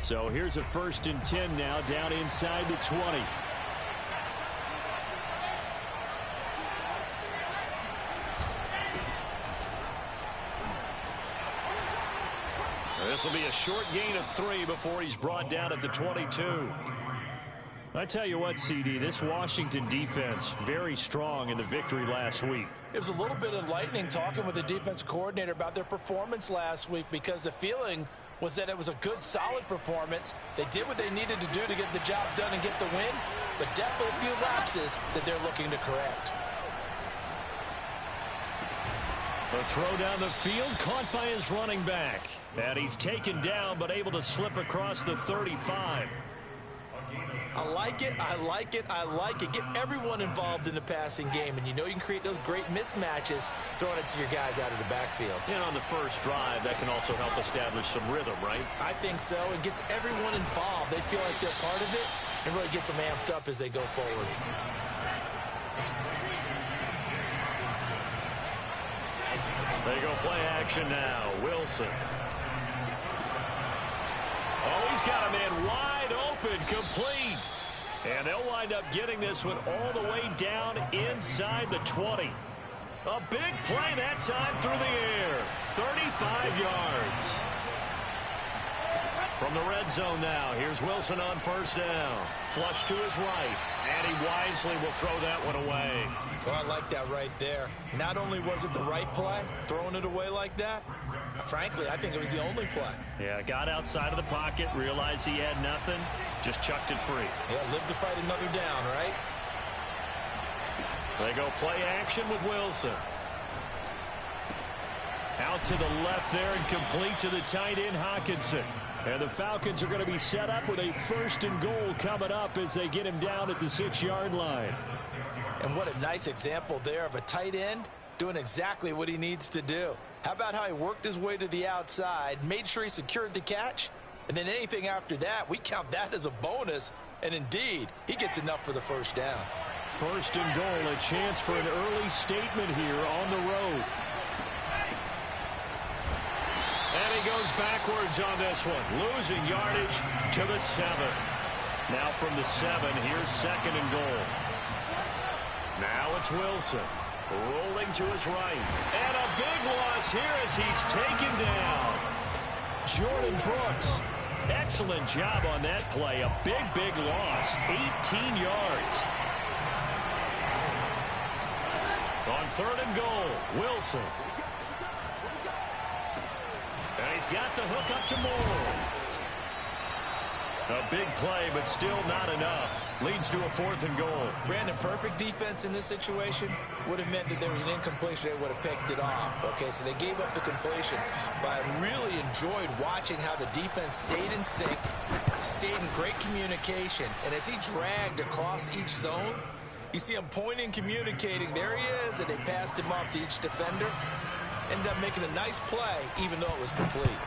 So here's a 1st and 10 now, down inside the 20. This will be a short gain of 3 before he's brought down at the 22. I tell you what, CD, this Washington defense, very strong in the victory last week. It was a little bit enlightening talking with the defense coordinator about their performance last week, because the feeling was that it was a good, solid performance. They did what they needed to do to get the job done and get the win, but definitely a few lapses that they're looking to correct. A throw down the field, caught by his running back. And he's taken down, but able to slip across the 35. I like it, I like it, I like it. Get everyone involved in the passing game, and you know you can create those great mismatches throwing it to your guys out of the backfield. And on the first drive, that can also help establish some rhythm, right? I think so. It gets everyone involved. They feel like they're part of it, and really gets them amped up as they go forward. They go play action now. Wilson. Oh, he's got a man wide open, complete. And they'll wind up getting this one all the way down inside the 20. A big play that time through the air. 35 yards. From the red zone now, here's Wilson on 1st down. Flush to his right, and he wisely will throw that one away. Well, I like that right there. Not only was it the right play, throwing it away like that, frankly, I think it was the only play. Yeah, got outside of the pocket, realized he had nothing, just chucked it free. Yeah, live to fight another down, right? They go play action with Wilson. Out to the left there and complete to the tight end, Hockenson. And the Falcons are going to be set up with a 1st and goal coming up as they get him down at the 6-yard line. And what a nice example there of a tight end doing exactly what he needs to do. How about how he worked his way to the outside, made sure he secured the catch, and then anything after that, we count that as a bonus. And indeed, he gets enough for the 1st down. 1st and goal, a chance for an early statement here on the road. And he goes backwards on this one, losing yardage to the 7. Now from the 7, here's 2nd and goal. Now it's Wilson, rolling to his right. And a big loss here as he's taken down. Jordan Brooks, excellent job on that play. A big loss, 18 yards. On 3rd and goal, Wilson. And he's got the hook up to Moore. A big play, but still not enough. Leads to a 4th and goal. Brandon, perfect defense in this situation would have meant that there was an incompletion. They would have picked it off. Okay, so they gave up the completion. But I really enjoyed watching how the defense stayed in sync, stayed in great communication. And as he dragged across each zone, you see him pointing, communicating. There he is, and they passed him off to each defender. Ended up making a nice play, even though it was complete.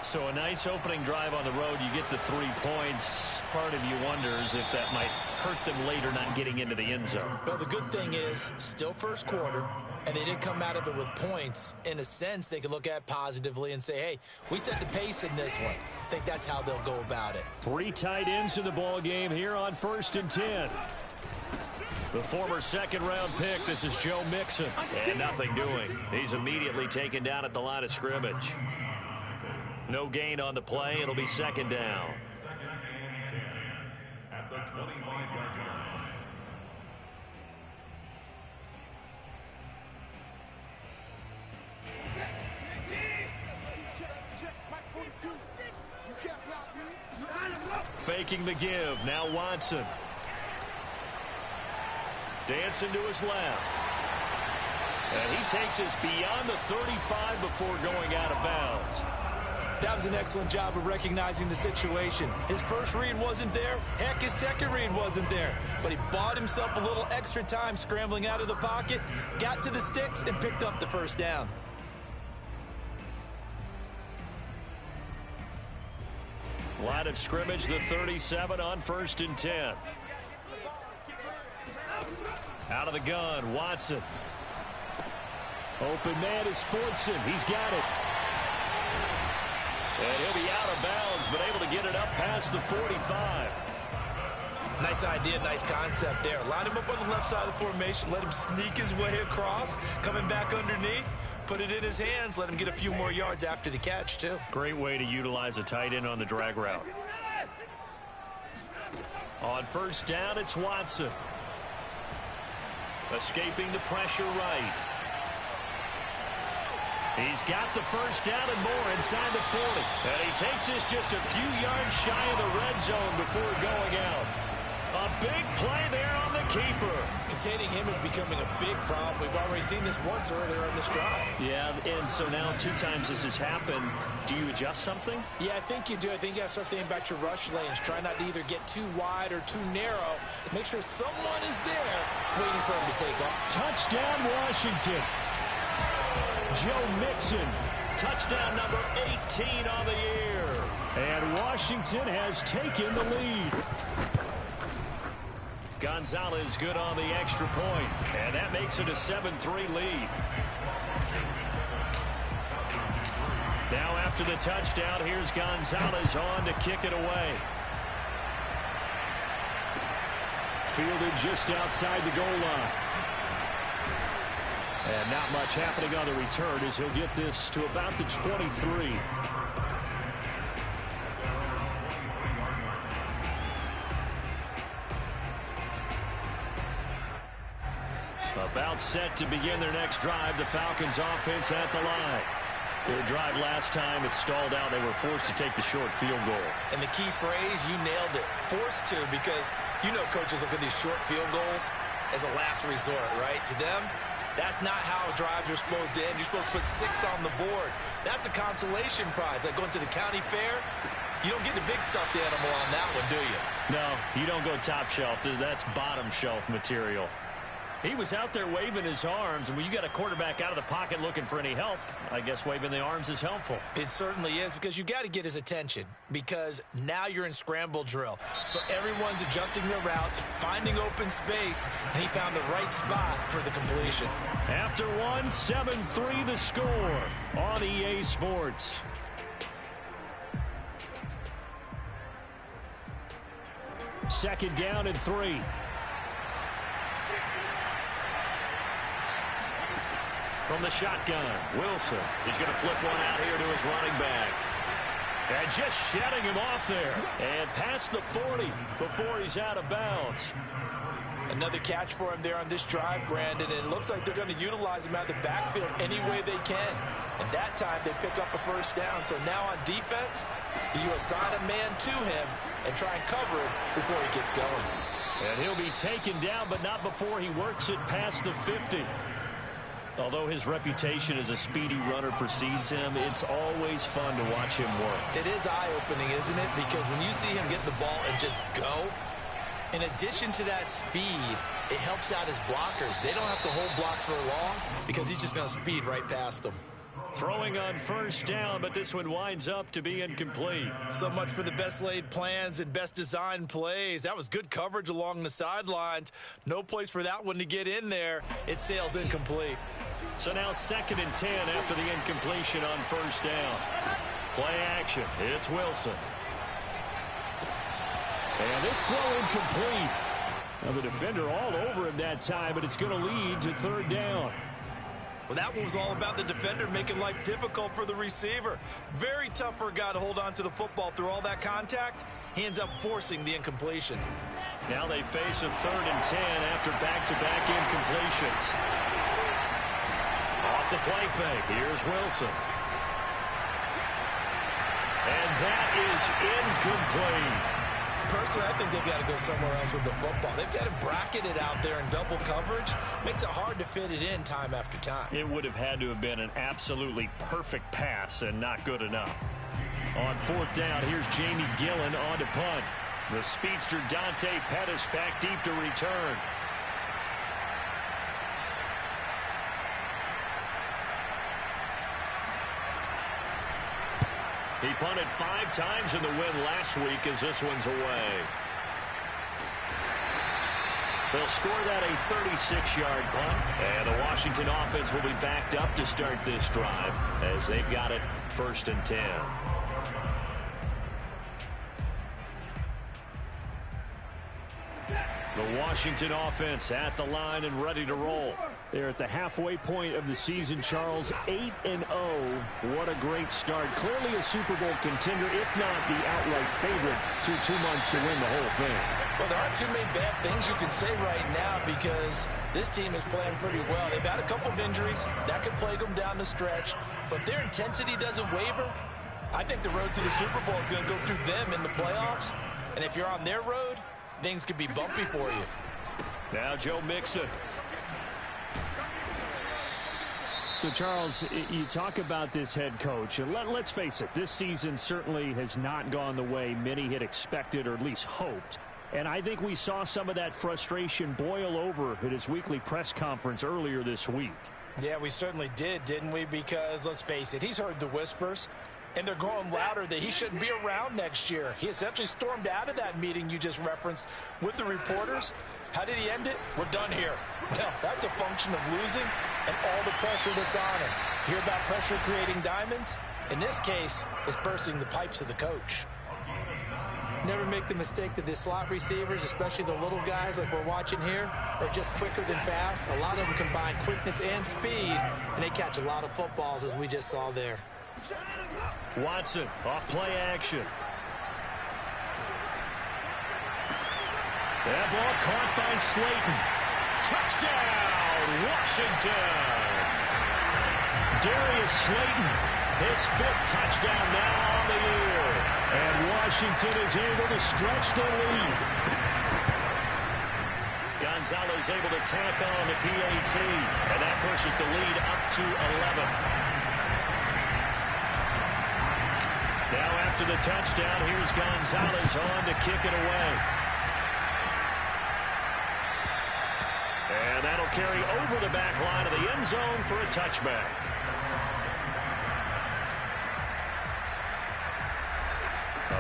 So a nice opening drive on the road. You get the 3 points. Part of you wonders if that might hurt them later not getting into the end zone. Well, the good thing is, still first quarter, and they did come out of it with points. In a sense, they could look at positively and say, hey, we set the pace in this one. I think that's how they'll go about it. 3 tight ends in the ball game here on 1st and 10. The former 2nd-round pick, this is Joe Mixon. And nothing doing. He's immediately taken down at the line of scrimmage. No gain on the play. It'll be 2nd down. At the 25-yard line. Faking the give. Now Watson. Dancing to his left. And he takes us beyond the 35 before going out of bounds. That was an excellent job of recognizing the situation. His first read wasn't there. Heck, his second read wasn't there. But he bought himself a little extra time scrambling out of the pocket, got to the sticks, and picked up the 1st down. Line of scrimmage, the 37 on 1st and 10. Out of the gun, Watson. Open man is Fortson. He's got it. And he'll be out of bounds Falcons, but able to get it up past the 45. Nice idea, nice concept there. Line him up on the left side of the formation. Let him sneak his way across. Coming back underneath. Put it in his hands. Let him get a few more yards after the catch, too. Great way to utilize a tight end on the drag route. On first down, it's Watson. Escaping the pressure right. He's got the first down and more inside the 40. And he takes this just a few yards shy of the red zone before going out. A big play there on the keeper. Containing him is becoming a big problem. We've already seen this once earlier in this drive. Yeah, and so now 2 times this has happened. Do you adjust something? Yeah, I think you do. I think you got to start thinking about your rush lanes. Try not to either get too wide or too narrow. Make sure someone is there waiting for him to take off. Touchdown, Washington. Joe Mixon. Touchdown number 18 on the year. And Washington has taken the lead. Gonzalez good on the extra point, and that makes it a 7-3 lead. Now after the touchdown, here's Gonzalez on to kick it away. Fielded just outside the goal line. And not much happening on the return as he'll get this to about the 23. About set to begin their next drive. The Falcons offense at the line. Their drive last time, it stalled out. They were forced to take the short field goal. And the key phrase, you nailed it. Forced to, because you know coaches look at these short field goals as a last resort, right? To them, that's not how drives are supposed to end. You're supposed to put 6 on the board. That's a consolation prize. Like going to the county fair, you don't get the big stuffed animal on that one, do you? No, you don't go top shelf. That's bottom shelf material. He was out there waving his arms, and when you got a quarterback out of the pocket looking for any help, I guess waving the arms is helpful. It certainly is, because you've got to get his attention, because now you're in scramble drill. So everyone's adjusting their routes, finding open space, and he found the right spot for the completion. After 7-3 the score on EA Sports. Second down and 3. From the shotgun, Wilson is going to flip one out here to his running back. And just shedding him off there. And past the 40 before he's out of bounds. Another catch for him there on this drive, Brandon. And it looks like they're going to utilize him out of the backfield any way they can. And that time they pick up a first down. So now on defense, you assign a man to him and try and cover him before he gets going. And he'll be taken down, but not before he works it past the 50. Although his reputation as a speedy runner precedes him, it's always fun to watch him work. It is eye-opening, isn't it? Because when you see him get the ball and just go, in addition to that speed, it helps out his blockers. They don't have to hold blocks for long because he's just going to speed right past them. Throwing on first down, but this one winds up to be incomplete. So much for the best laid plans and best designed plays. That was good coverage along the sidelines. No place for that one to get in there. It sails incomplete. So now 2nd and 10 after the incompletion on first down. Play action. It's Wilson. And this throw incomplete. Now the defender all over him that time, but it's going to lead to 3rd down. Well, that one was all about the defender making life difficult for the receiver. Very tough for a guy to hold on to the football through all that contact. He ends up forcing the incompletion. Now they face a 3rd and 10 after back-to-back incompletions. Off the play fake, here's Wilson. And that is incomplete. Personally, I think they've got to go somewhere else with the football. They've got him bracketed out there in double coverage. Makes it hard to fit it in time after time. It would have had to have been an absolutely perfect pass and not good enough. On 4th down, here's Jamie Gillen on to punt. The speedster Dante Pettis back deep to return. He punted 5 times in the win last week as this one's away. They'll score that a 36-yard punt, and the Washington offense will be backed up to start this drive as they've got it 1st and 10. The Washington offense at the line and ready to roll. They're at the halfway point of the season, Charles, 8-0. What a great start. Clearly a Super Bowl contender, if not the outright favorite, through 2 months to win the whole thing. Well, there aren't too many bad things you can say right now because this team is playing pretty well. They've had a couple of injuries. That could plague them down the stretch. But their intensity doesn't waver. I think the road to the Super Bowl is going to go through them in the playoffs. And if you're on their road, things could be bumpy for you. Now Joe Mixon. So, Charles, you talk about this head coach, and let's face it, this season certainly has not gone the way many had expected or at least hoped. And I think we saw some of that frustration boil over at his weekly press conference earlier this week. Yeah, we certainly did, didn't we? Because, let's face it, he's heard the whispers, and they're growing louder that he shouldn't be around next year. He essentially stormed out of that meeting you just referenced with the reporters. How did he end it? We're done here. Well, that's a function of losing and all the pressure that's on him. Hear about pressure creating diamonds? In this case, it's bursting the pipes of the coach. Never make the mistake that the slot receivers, especially the little guys like we're watching here, are just quicker than fast. A lot of them combine quickness and speed, and they catch a lot of footballs, as we just saw there. Watson, off play action. That ball caught by Slayton. Touchdown, Washington. Darius Slayton, his 5th touchdown now on the year. And Washington is able to stretch the lead. Gonzalez able to tack on the PAT, and that pushes the lead up to 11. Now after the touchdown, here's Gonzalez on to kick it away. And that'll carry over the back line of the end zone for a touchback.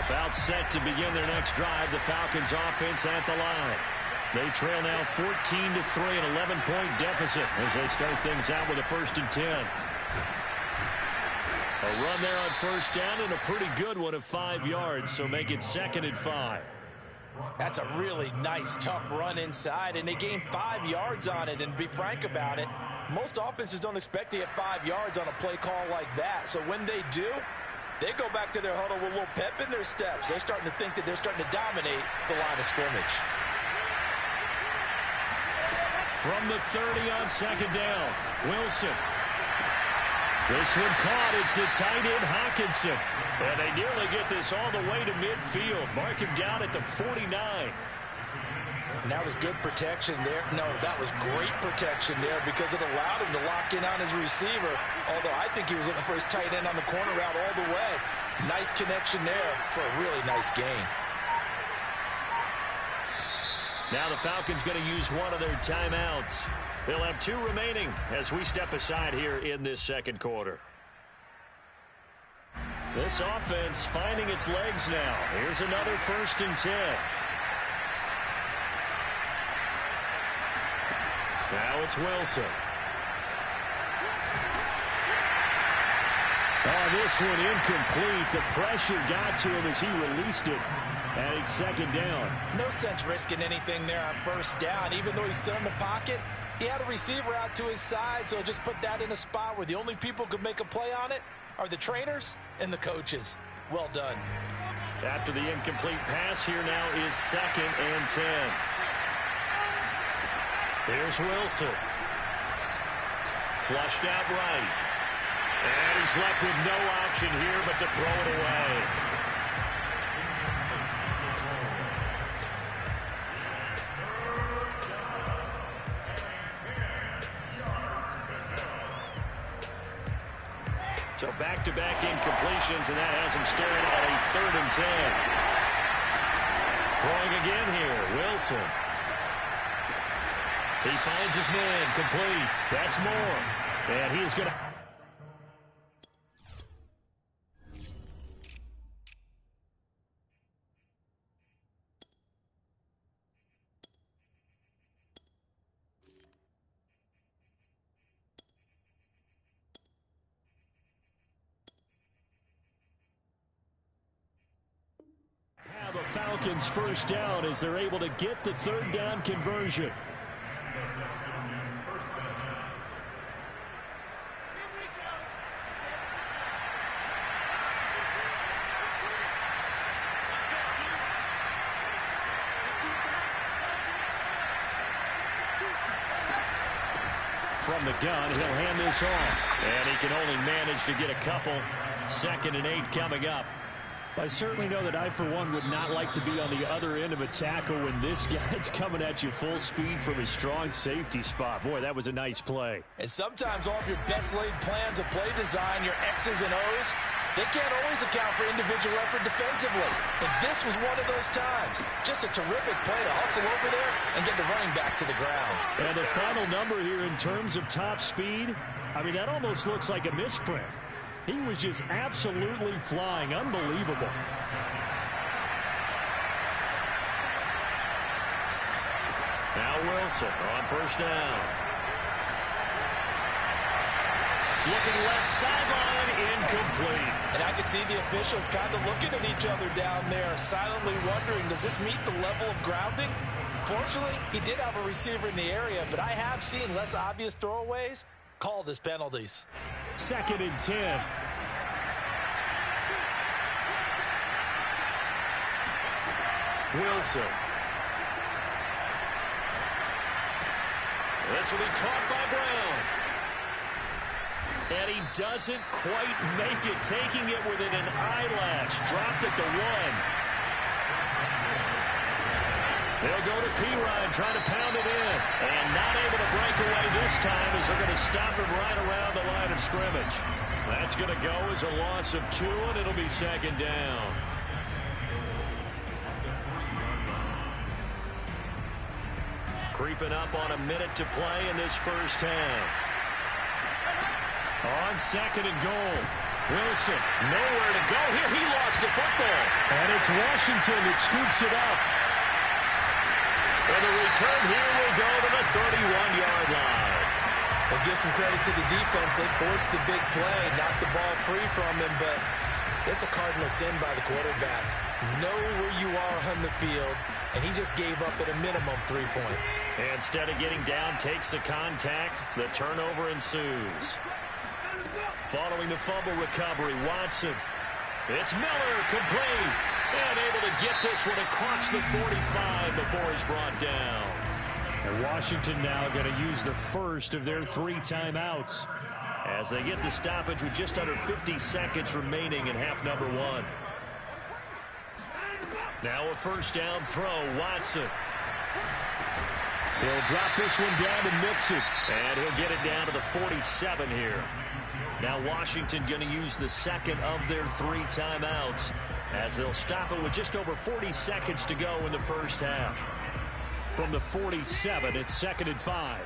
About set to begin their next drive, the Falcons offense at the line. They trail now 14-3, an 11-point deficit as they start things out with a 1st and 10. A run there on 1st down and a pretty good one of 5 yards, so make it 2nd and 5. That's a really nice, tough run inside, and they gained 5 yards on it. And to be frank about it, most offenses don't expect to get 5 yards on a play call like that. So when they do, they go back to their huddle with a little pep in their steps. They're starting to think that they're starting to dominate the line of scrimmage. From the 30 on 2nd down, Wilson. This one caught. It's the tight end, Hawkinson. And they nearly get this all the way to midfield. Mark him down at the 49. And that was good protection there. No, that was great protection there because it allowed him to lock in on his receiver. Although I think he was looking for his tight end on the corner route all the way. Nice connection there for a really nice gain. Now the Falcons going to use one of their timeouts. They'll have 2 remaining as we step aside here in this 2nd quarter. This offense finding its legs now. Here's another 1st and 10. Now it's Wilson. Oh, this one incomplete. The pressure got to him as he released it. And it's 2nd down. No sense risking anything there on 1st down. Even though he's still in the pocket, he had a receiver out to his side, so just put that in a spot where the only people who could make a play on it are the trainers and the coaches. Well done. After the incomplete pass, here now is 2nd and 10. Here's Wilson. Flushed out right. And he's left with no option here but to throw it away. So back-to-back incompletions, and that has him staring at a 3rd and 10. Throwing again here, Wilson. He finds his man, complete. That's more. And he is going to... Falcons first down as they're able to get the third down conversion. From the gun, he'll hand this off. And he can only manage to get a couple. 2nd and 8 coming up. I certainly know that I, for one, would not like to be on the other end of a tackle when this guy's coming at you full speed from his strong safety spot. Boy, that was a nice play. And sometimes all of your best laid plans of play design, your X's and O's, they can't always account for individual effort defensively. And this was one of those times. Just a terrific play to hustle over there and get the running back to the ground. And the final number here in terms of top speed, I mean, that almost looks like a misprint. He was just absolutely flying. Unbelievable. Now Wilson on first down. Looking left sideline, incomplete. And I can see the officials kind of looking at each other down there, silently wondering, does this meet the level of grounding? Fortunately, he did have a receiver in the area, but I have seen less obvious throwaways called as penalties. 2nd and 10. Wilson. This will be caught by Brown. And he doesn't quite make it, taking it within an eyelash. Dropped at the 1. They'll go to Pirine, trying to pound it in. And not able to break away this time as they're going to stop him right around the line of scrimmage. That's going to go as a loss of 2, and it'll be 2nd down. Creeping up on a minute to play in this first half. On 2nd and goal. Wilson, nowhere to go here. He lost the football. And it's Washington that scoops it up. And the return here will go to the 31-yard line. We'll give some credit to the defense. They forced the big play, knocked the ball free from him, but it's a cardinal sin by the quarterback. Know where you are on the field, and he just gave up at a minimum 3 points. And instead of getting down, takes the contact. The turnover ensues. Following the fumble recovery, Watson. It's Miller, complete. And able to get this one across the 45 before he's brought down. And Washington now going to use the first of their 3 timeouts as they get the stoppage with just under 50 seconds remaining in half number 1. Now a first down throw, Watson. He'll drop this one down and mix it. And he'll get it down to the 47 here. Now Washington going to use the second of their 3 timeouts as they'll stop it with just over 40 seconds to go in the first half. From the 47, it's 2nd and 5.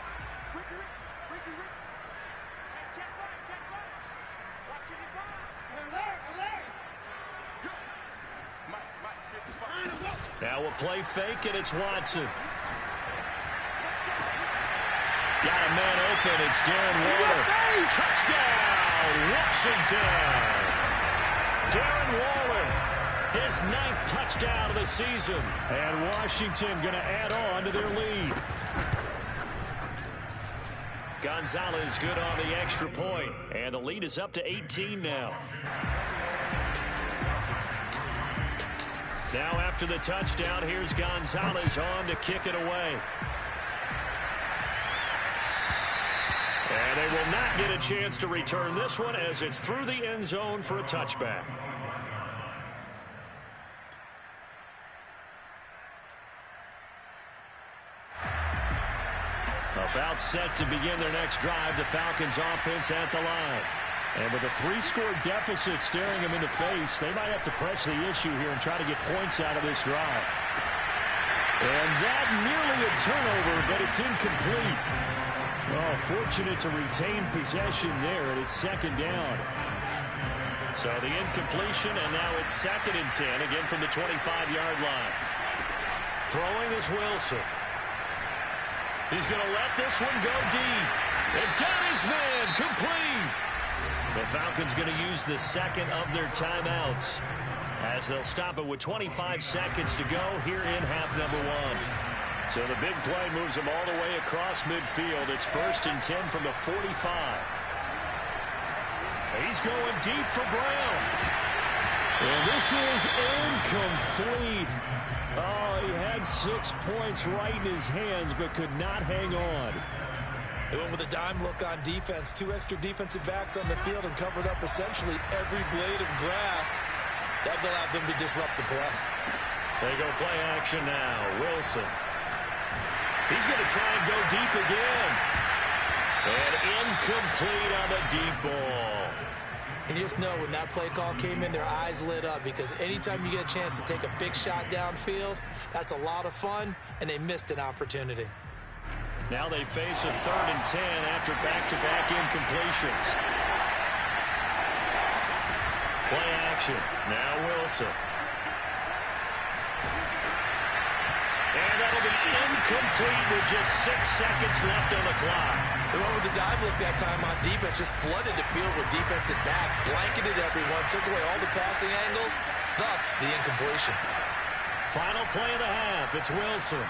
Now a play fake, and it's Watson. Got a man open. It's Darren Waller. Touchdown, Washington. Darren Waller, his 9th touchdown of the season. And Washington going to add on to their lead. Gonzalez good on the extra point. And the lead is up to 18 now. Now after the touchdown, here's Gonzalez on to kick it away. And they will not get a chance to return this one as it's through the end zone for a touchback. About set to begin their next drive, the Falcons offense at the line. And with a 3-score deficit staring them in the face, they might have to press the issue here and try to get points out of this drive. And that nearly a turnover, but it's incomplete. Oh, fortunate to retain possession there, and it's 2nd down. So the incompletion, and now it's 2nd and 10, again from the 25-yard line. Throwing is Wilson. He's going to let this one go deep. And got his man, complete. The Falcons going to use the second of their timeouts as they'll stop it with 25 seconds to go here in half number one. So the big play moves them all the way across midfield. It's 1st and 10 from the 45. He's going deep for Brown. And this is incomplete. Oh, he had 6 points right in his hands, but could not hang on. They went with a dime look on defense. 2 extra defensive backs on the field and covered up essentially every blade of grass. That allowed them to disrupt the play. They go play action now. Wilson. He's going to try and go deep again. And incomplete on the deep ball. And you just know when that play call came in, their eyes lit up, because anytime you get a chance to take a big shot downfield, that's a lot of fun, and they missed an opportunity. Now they face a 3rd and 10 after back-to-back incompletions. Play action. Now Wilson. And that'll be incomplete with just 6 seconds left on the clock. They went with the dive look that time on defense, just flooded the field with defensive backs, blanketed everyone, took away all the passing angles, thus the incompletion. Final play of the half. It's Wilson.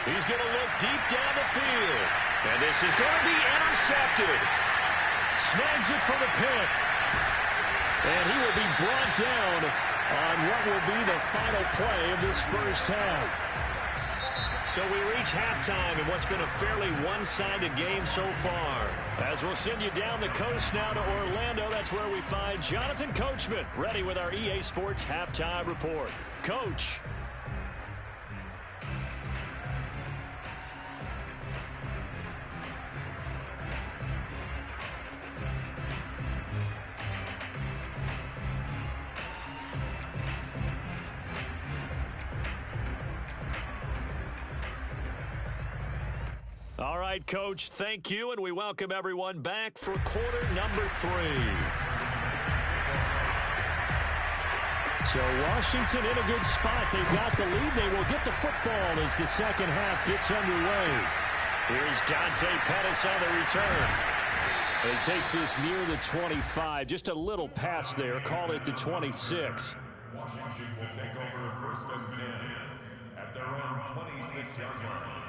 He's going to look deep down the field. And this is going to be intercepted. Snags it for the pick. And he will be brought down on what will be the final play of this first half. So we reach halftime in what's been a fairly one-sided game so far. As we'll send you down the coast now to Orlando, that's where we find Jonathan Coachman ready with our EA Sports Halftime Report. Coach. All right, Coach, thank you, and we welcome everyone back for quarter number 3. So Washington in a good spot. They've got the lead. They will get the football as the second half gets underway. Here's Dante Pettis on the return. He takes this near the 25. Just a little pass there. Call it the 26. Washington will take over 1st and 10 at their own 26-yard line.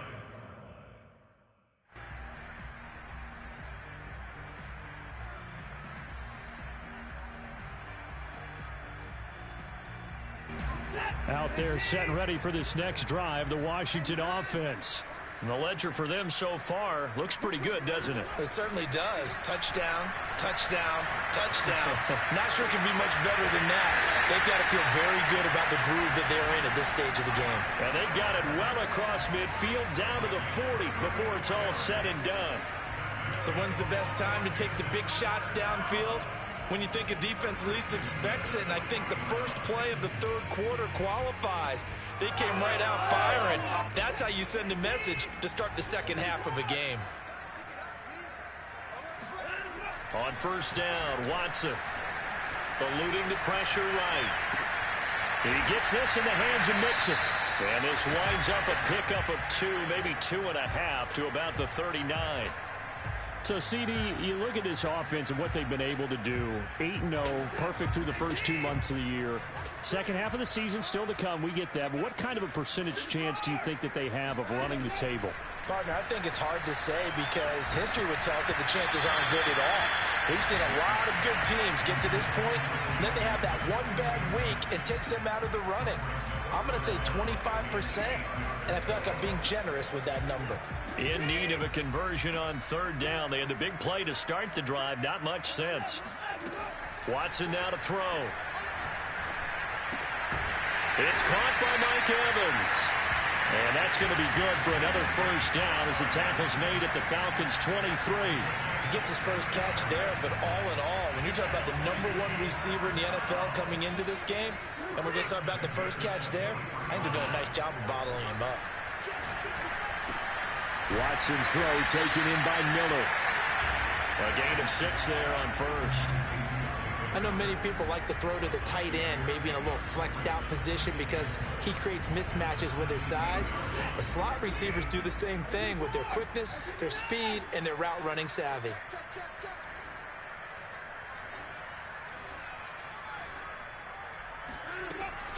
Out there set and ready for this next drive, the Washington offense. And the ledger for them so far looks pretty good, doesn't it? It certainly does. Touchdown, touchdown, touchdown. Not sure it can be much better than that. They've got to feel very good about the groove that they're in at this stage of the game. And they've got it well across midfield down to the 40 before it's all said and done. So when's the best time to take the big shots downfield? When you think a defense least expects it, and I think the first play of the 3rd quarter qualifies. They came right out firing. That's how you send a message to start the second half of a game. On 1st down, Watson eluding the pressure right. He gets this in the hands of Mixon. And this winds up a pickup of 2, maybe 2.5 to about the 39. So, CD, you look at this offense and what they've been able to do. 8-0, perfect through the first 2 months of the year. Second half of the season still to come. We get that. But what kind of a percentage chance do you think that they have of running the table? Partner, I think it's hard to say because history would tell us that the chances aren't good at all. We've seen a lot of good teams get to this point, and then they have that one bad week and takes them out of the running. I'm going to say 25%, and I feel like I'm being generous with that number. In need of a conversion on 3rd down. They had the big play to start the drive. Not much sense. Watson now to throw. It's caught by Mike Evans. And that's going to be good for another 1st down as the tackle's made at the Falcons' 23. He gets his first catch there, but all in all, when you're talking about the #1 receiver in the NFL coming into this game, and we're just talking about the first catch there, I think they're doing a nice job of bottling him up. Watson's throw taken in by Miller. A gain of 6 there on 1st. I know many people like to throw to the tight end, maybe in a little flexed out position because he creates mismatches with his size. But slot receivers do the same thing with their quickness, their speed, and their route running savvy.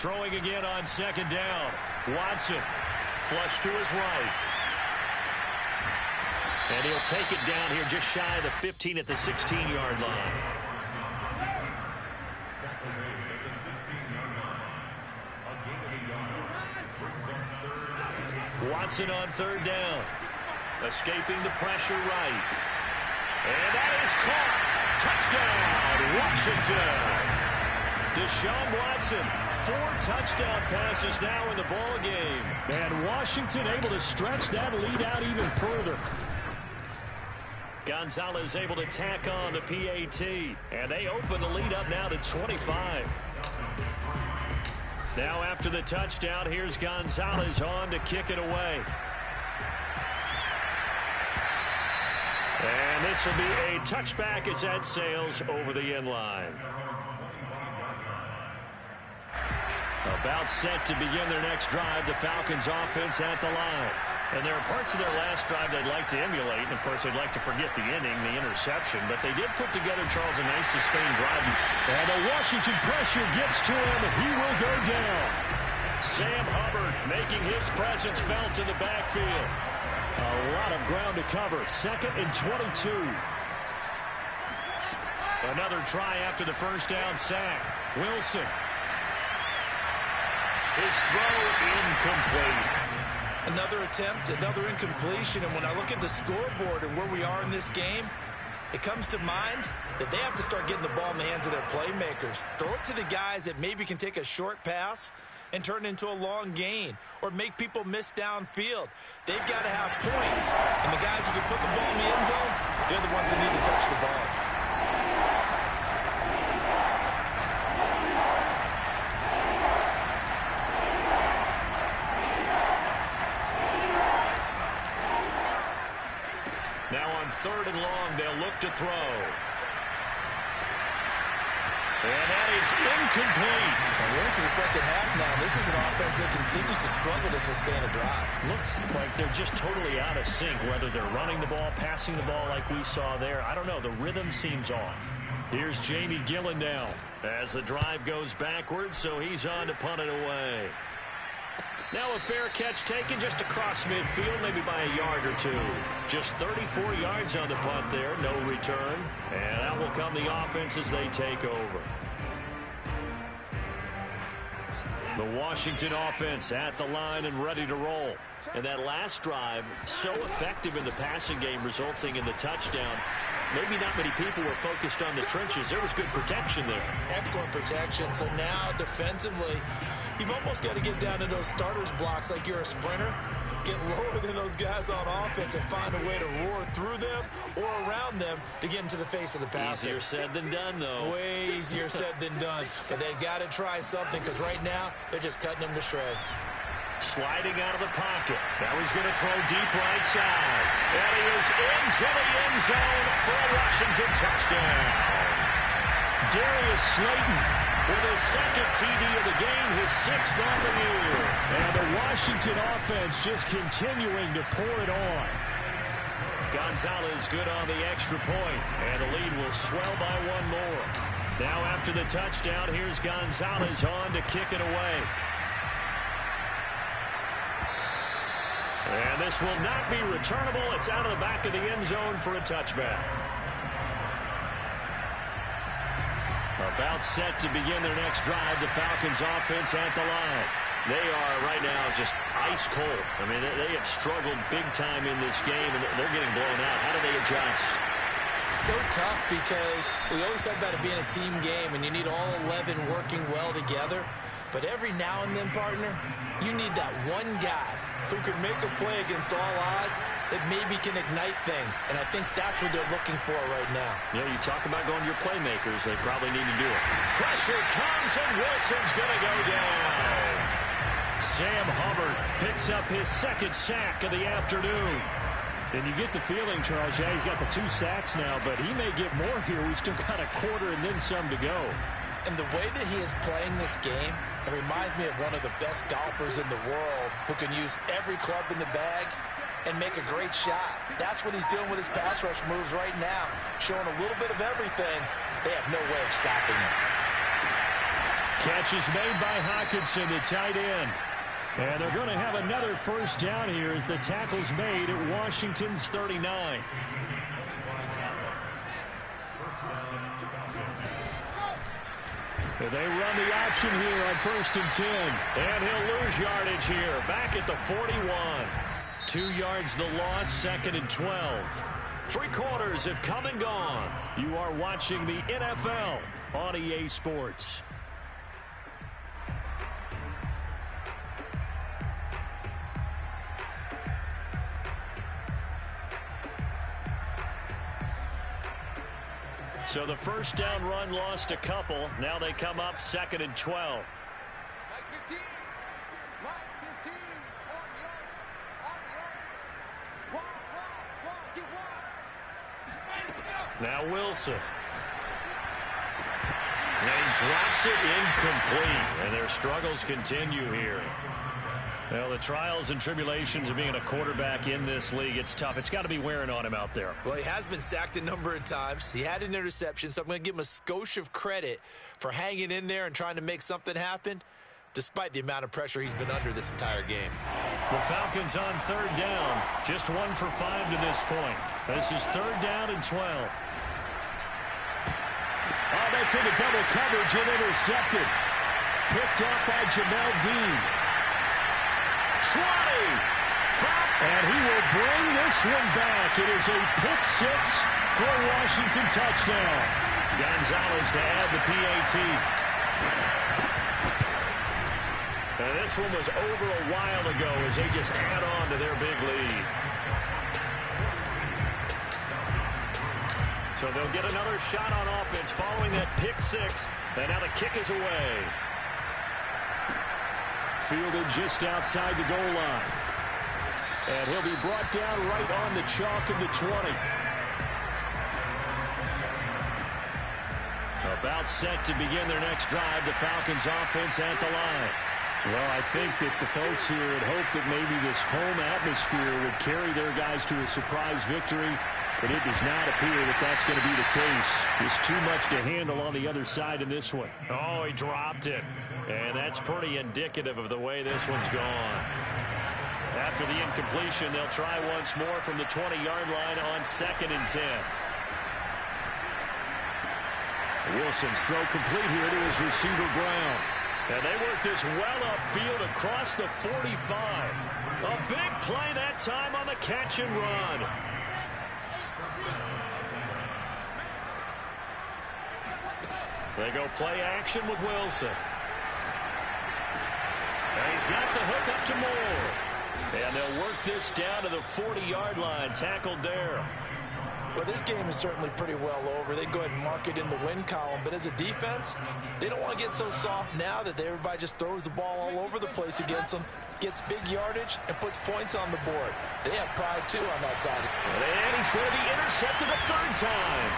Throwing again on second down. Watson, flush to his right. And he'll take it down here just shy of the 15 at the 16-yard line. Watson on third down. Escaping the pressure right. And that is caught. Touchdown, Washington. Deshaun Watson, 4 touchdown passes now in the ball game. And Washington able to stretch that lead out even further. Gonzalez able to tack on the PAT. And they open the lead up now to 25. Now after the touchdown, here's Gonzalez on to kick it away. And this will be a touchback as that sails over the end line. About set to begin their next drive, the Falcons offense at the line. And there are parts of their last drive they'd like to emulate. And, of course, they'd like to forget the inning, the interception. But they did put together, Charles, a nice sustained drive. And the Washington pressure gets to him, and he will go down. Sam Hubbard making his presence felt in the backfield. A lot of ground to cover. 2nd and 22. Another try after the first down sack. Wilson. His throw incomplete. Another attempt, another incompletion, and when I look at the scoreboard and where we are in this game, it comes to mind that they have to start getting the ball in the hands of their playmakers. Throw it to the guys that maybe can take a short pass and turn it into a long gain or make people miss downfield. They've got to have points, and the guys who can put the ball in the end zone, they're the ones that need to touch the ball. Now on 3rd and long, they'll look to throw. And that is incomplete. And we're into the second half now. This is an offense that continues to struggle to sustain a drive. Looks like they're just totally out of sync, whether they're running the ball, passing the ball like we saw there. I don't know. The rhythm seems off. Here's Jamie Gillen now as the drive goes backwards, so he's on to punt it away. Now a fair catch taken just across midfield, maybe by a yard or two. Just 34 yards on the punt there, no return. And that will come the offense as they take over. The Washington offense at the line and ready to roll. And that last drive, so effective in the passing game, resulting in the touchdown. Maybe not many people were focused on the trenches. There was good protection there. Excellent protection. So now defensively, you've almost got to get down to those starters blocks like you're a sprinter. Get lower than those guys on offense and find a way to roar through them or around them to get into the face of the passer. Easier said than done, though. Way easier said than done. But they've got to try something because right now they're just cutting them to shreds. Sliding out of the pocket. Now he's going to throw deep right side. And he is into the end zone for a Washington touchdown. Darius Slayton with his 2nd TD of the game, his 6th on the year. And the Washington offense just continuing to pour it on. Gonzalez good on the extra point, and the lead will swell by 1 more. Now after the touchdown, here's Gonzalez on to kick it away. And this will not be returnable. It's out of the back of the end zone for a touchback. About set to begin their next drive, the Falcons offense at the line. They are right now just ice cold. I mean, they have struggled big time in this game, and they're getting blown out. How do they adjust? So tough because we always talk about it being a team game, and you need all 11 working well together. But every now and then, partner, you need that one guy who can make a play against all odds that maybe can ignite things. And I think that's what they're looking for right now. You know, you talk about going to your playmakers, they probably need to do it. Pressure comes, and Wilson's going to go down. Sam Hubbard picks up his 2nd sack of the afternoon. And you get the feeling, Charles, yeah, he's got the 2 sacks now, but he may get more here. We've still got a quarter and then some to go. And the way that he is playing this game, it reminds me of one of the best golfers in the world who can use every club in the bag and make a great shot. That's what he's doing with his pass rush moves right now, showing a little bit of everything. They have no way of stopping him. Catch is made by Hockenson, the tight end. And they're going to have another first down here as the tackle's made at Washington's 39. They run the option here on 1st and 10. And he'll lose yardage here, back at the 41. 2 yards the loss, 2nd and 12. 3 quarters have come and gone. You are watching the NFL on EA Sports. So the first down run lost a couple. Now they come up 2nd and 12. Now Wilson. And he drops it incomplete. And their struggles continue here. Well, the trials and tribulations of being a quarterback in this league, it's tough. It's got to be wearing on him out there. Well, he has been sacked a number of times. He had an interception, so I'm going to give him a skosh of credit for hanging in there and trying to make something happen, despite the amount of pressure he's been under this entire game. The Falcons on 3rd down, just 1 for 5 to this point. This is 3rd down and 12. Oh, that's into double coverage and intercepted. Picked off by Jamel Dean. 20. And he will bring this one back. It is a pick 6 for a Washington touchdown. Gonzalez to add the PAT. And this one was over a while ago as they just add on to their big lead. So they'll get another shot on offense following that pick 6. And now the kick is away. Fielded just outside the goal line. And he'll be brought down right on the chalk of the 20. About set to begin their next drive. The Falcons offense at the line. Well, I think that the folks here had hoped that maybe this home atmosphere would carry their guys to a surprise victory. But it does not appear that that's going to be the case. There's too much to handle on the other side in this one. Oh, he dropped it. And that's pretty indicative of the way this one's gone. After the incompletion, they'll try once more from the 20-yard line on 2nd and 10. Wilson's throw complete here to his receiver, Brown. And they work this well upfield across the 45. A big play that time on the catch and run. They go play action with Wilson. And he's got the hook up to Moore. And they'll work this down to the 40-yard line. Tackled there. Well, this game is certainly pretty well over. They go ahead and mark it in the win column. But as a defense, they don't want to get so soft now that everybody just throws the ball all over the place against them, gets big yardage, and puts points on the board. They have pride, too, on that side. And he's going to be intercepted a 3rd time.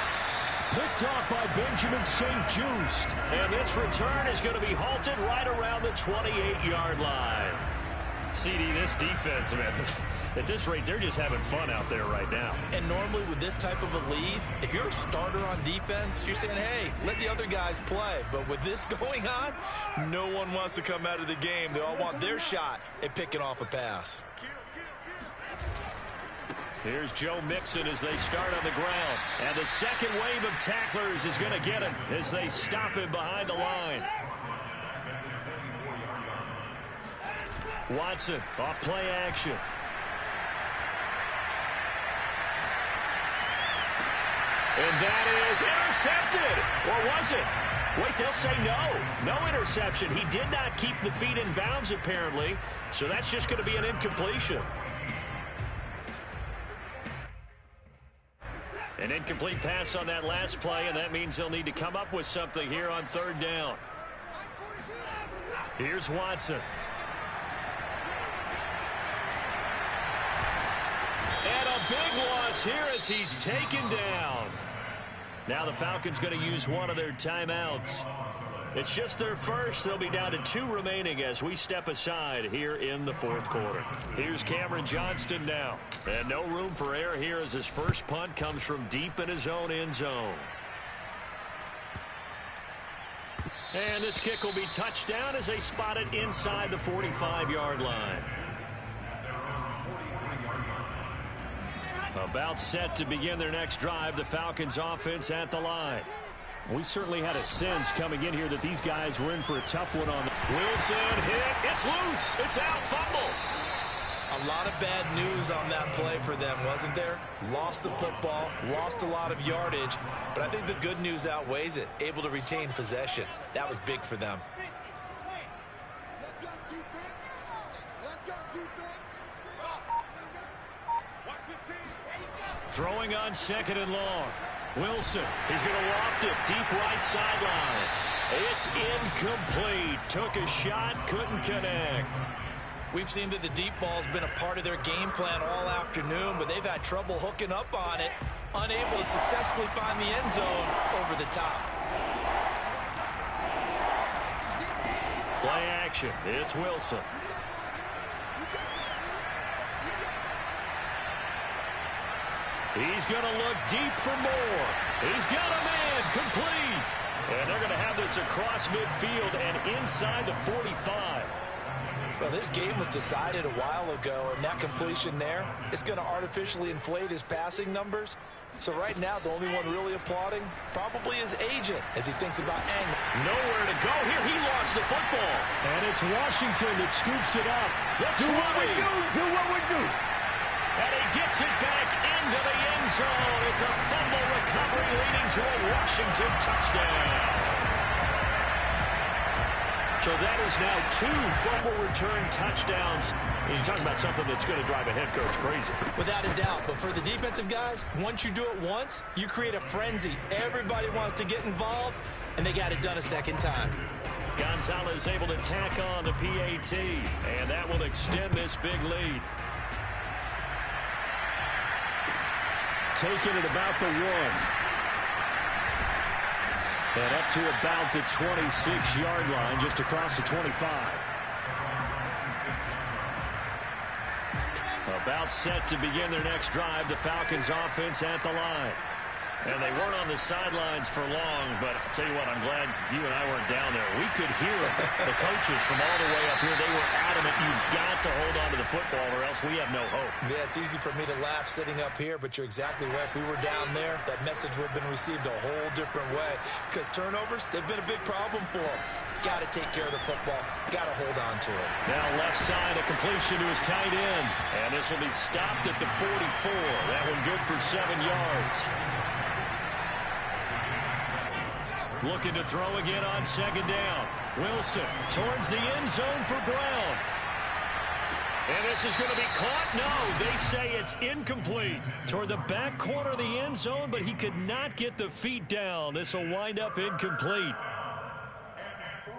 Picked off by Benjamin St. Just. And this return is going to be halted right around the 28-yard line. CD, this defense, man, at this rate, they're just having fun out there right now. And normally with this type of a lead, if you're a starter on defense, you're saying, hey, let the other guys play. But with this going on, no one wants to come out of the game. They all want their shot at picking off a pass. Here's Joe Mixon as they start on the ground. And the second wave of tacklers is going to get him as they stop him behind the line. Watson off play action. And that is intercepted. Or was it? Wait, they'll say no. No interception. He did not keep the feet in bounds, apparently. So that's just going to be an incompletion. An incomplete pass on that last play, and that means they'll need to come up with something here on 3rd down. Here's Watson. And a big loss here as he's taken down. Now the Falcons going to use one of their timeouts. It's just their first. They'll be down to 2 remaining as we step aside here in the 4th quarter. Here's Cameron Johnston now. And no room for error here as his first punt comes from deep in his own end zone. And this kick will be touchdown as they spot it inside the 45-yard line. About set to begin their next drive, the Falcons offense at the line. We certainly had a sense coming in here that these guys were in for a tough one on the... Wilson hit. It's loose. It's out. Fumble. A lot of bad news on that play for them, wasn't there? Lost the football, lost a lot of yardage, but I think the good news outweighs it. Able to retain possession. That was big for them. Throwing on second and long. Wilson, he's going to loft it deep right sideline. It's incomplete. Took a shot, couldn't connect. We've seen that the deep ball's been a part of their game plan all afternoon, but they've had trouble hooking up on it, unable to successfully find the end zone over the top. Play action. It's Wilson. He's going to look deep for more. He's got a man complete. And they're going to have this across midfield and inside the 45. Well, this game was decided a while ago, and that completion there is going to artificially inflate his passing numbers. So right now, the only one really applauding probably his agent as he thinks about angle. Nowhere to go here. He lost the football. And it's Washington that scoops it up. Do what we do. Do what we do. And he gets it back into the end zone. It's a fumble recovery leading to a Washington touchdown. So that is now 2 fumble return touchdowns. And you're talking about something that's going to drive a head coach crazy. Without a doubt. But for the defensive guys, once you do it once, you create a frenzy. Everybody wants to get involved, and they got it done a second time. Gonzalez able to tack on the PAT, and that will extend this big lead. Taking it about the 1. And up to about the 26-yard line, just across the 25. About set to begin their next drive, the Falcons offense at the line. And they weren't on the sidelines for long, but I'll tell you what, I'm glad you and I weren't down there. We could hear the coaches from all the way up here. They were adamant, you've got to hold on to the football or else we have no hope. Yeah, it's easy for me to laugh sitting up here, but you're exactly right. If we were down there, that message would have been received a whole different way. Because turnovers, they've been a big problem for them. Got to take care of the football. Got to hold on to it. Now left side, a completion to his tight end. And this will be stopped at the 44. That one good for 7 yards. Looking to throw again on second down. Wilson towards the end zone for Brown. And this is going to be caught. No, they say it's incomplete. Toward the back corner of the end zone, but he could not get the feet down. This will wind up incomplete. And 3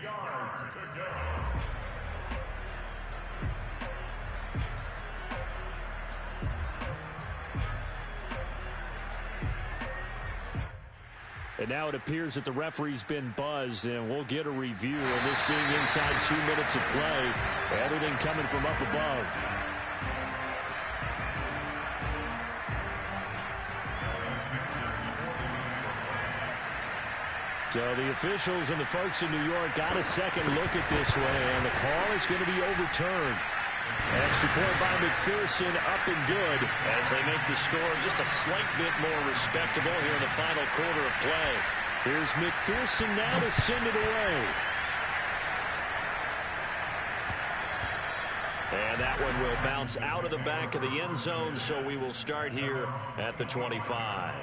yards to go. And now it appears that the referee's been buzzed, and we'll get a review. And this being inside 2 minutes of play, everything coming from up above. So the officials and the folks in New York got a second look at this one, and the call is going to be overturned. Extra point by McPherson, up and good as they make the score just a slight bit more respectable here in the final quarter of play. Here's McPherson now to send it away. And that one will bounce out of the back of the end zone, so we will start here at the 25.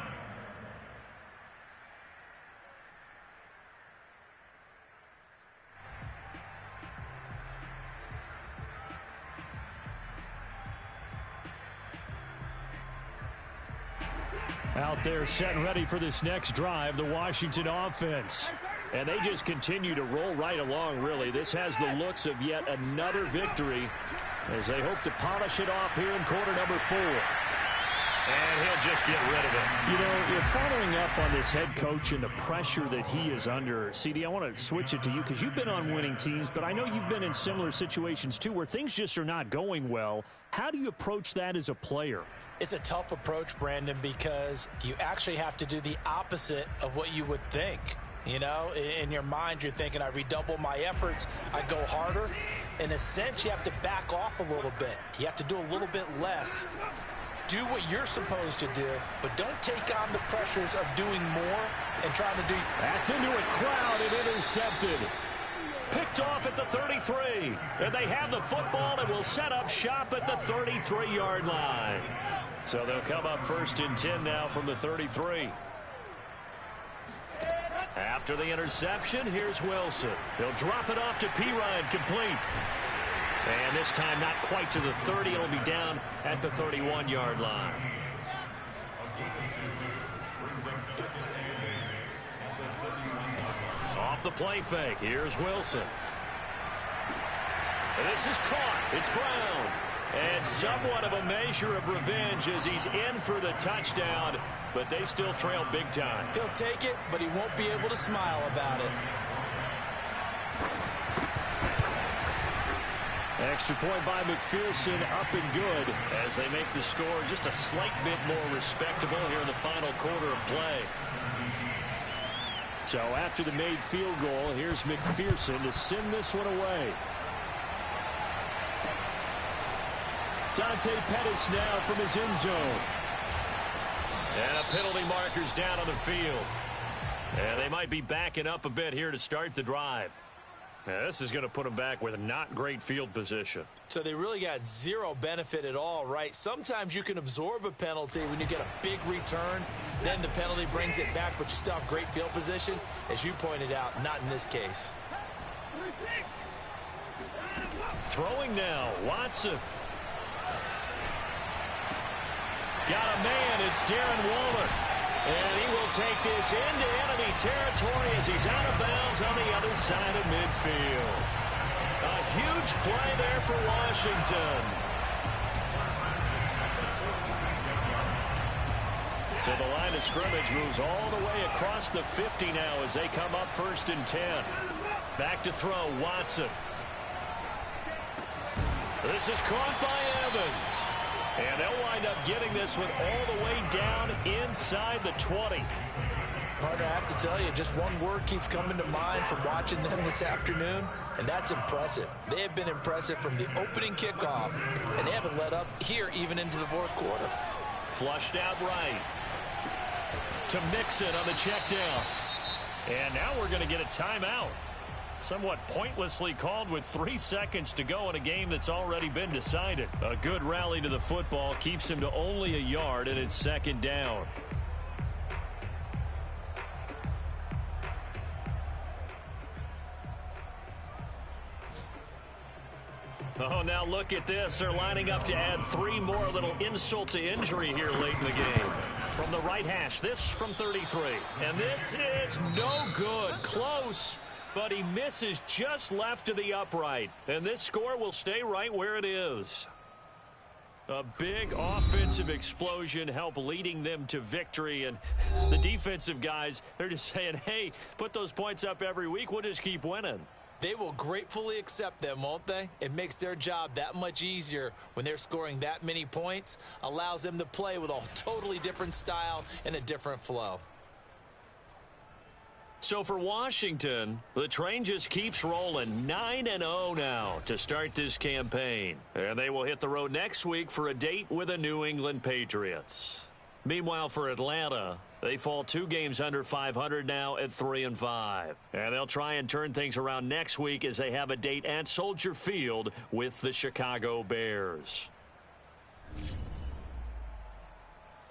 Out there set and ready for this next drive, the Washington offense. And they just continue to roll right along, really. This has the looks of yet another victory as they hope to polish it off here in quarter number 4. And he'll just get rid of it. You know, you're following up on this head coach and the pressure that he is under. CD, I want to switch it to you because you've been on winning teams, but I know you've been in similar situations too where things just are not going well. How do you approach that as a player? It's a tough approach, Brandon, because you actually have to do the opposite of what you would think. You know, in your mind, you're thinking, I redouble my efforts, I go harder. In a sense, you have to back off a little bit. You have to do a little bit less. Do what you're supposed to do, but don't take on the pressures of doing more and trying to do. That's into a crowd and intercepted. Picked off at the 33. And they have the football and will set up shop at the 33-yard line. So they'll come up 1st and 10 now from the 33. After the interception, here's Wilson. He'll drop it off to Pirine, complete. And this time not quite to the 30. It'll be down at the 31-yard line. Off the play fake. Here's Wilson. And this is caught. It's Brown. And somewhat of a measure of revenge as he's in for the touchdown, but they still trail big time. He'll take it, but he won't be able to smile about it. Extra point by McPherson, up and good as they make the score just a slight bit more respectable here in the final quarter of play. So after the made field goal, here's McPherson to send this one away. Dante Pettis now from his end zone. And a penalty marker's down on the field. And they might be backing up a bit here to start the drive. Now, this is going to put them back with not great field position. So they really got zero benefit at all, right? Sometimes you can absorb a penalty when you get a big return. Then the penalty brings it back, but you still have great field position. As you pointed out, not in this case. Throwing now, Watson. Got a man, it's Darren Waller. And he will take this into enemy territory as he's out of bounds on the other side of midfield. A huge play there for Washington. So the line of scrimmage moves all the way across the 50 now as they come up 1st and 10. Back to throw, Watson. This is caught by Evans. And they'll wind up getting this one all the way down inside the 20. Partner, I have to tell you, just one word keeps coming to mind from watching them this afternoon, and that's impressive. They have been impressive from the opening kickoff, and they haven't let up here even into the 4th quarter. Flushed out right. To Mixon on the check down. And now we're going to get a timeout. Somewhat pointlessly called with 3 seconds to go in a game that's already been decided. A good rally to the football keeps him to only a yard, and it's 2nd down. Oh, now look at this. They're lining up to add 3 more, a little insult to injury here late in the game. From the right hash, this from 33. And this is no good. Close. But he misses just left of the upright. And this score will stay right where it is. A big offensive explosion helped leading them to victory. And the defensive guys, they're just saying, hey, put those points up every week. We'll just keep winning. They will gratefully accept them, won't they? It makes their job that much easier when they're scoring that many points. Allows them to play with a totally different style and a different flow. So for Washington, the train just keeps rolling. 9-0 now to start this campaign. And they will hit the road next week for a date with the New England Patriots. Meanwhile, for Atlanta, they fall 2 games under 500 now at 3-5. And they'll try and turn things around next week as they have a date at Soldier Field with the Chicago Bears.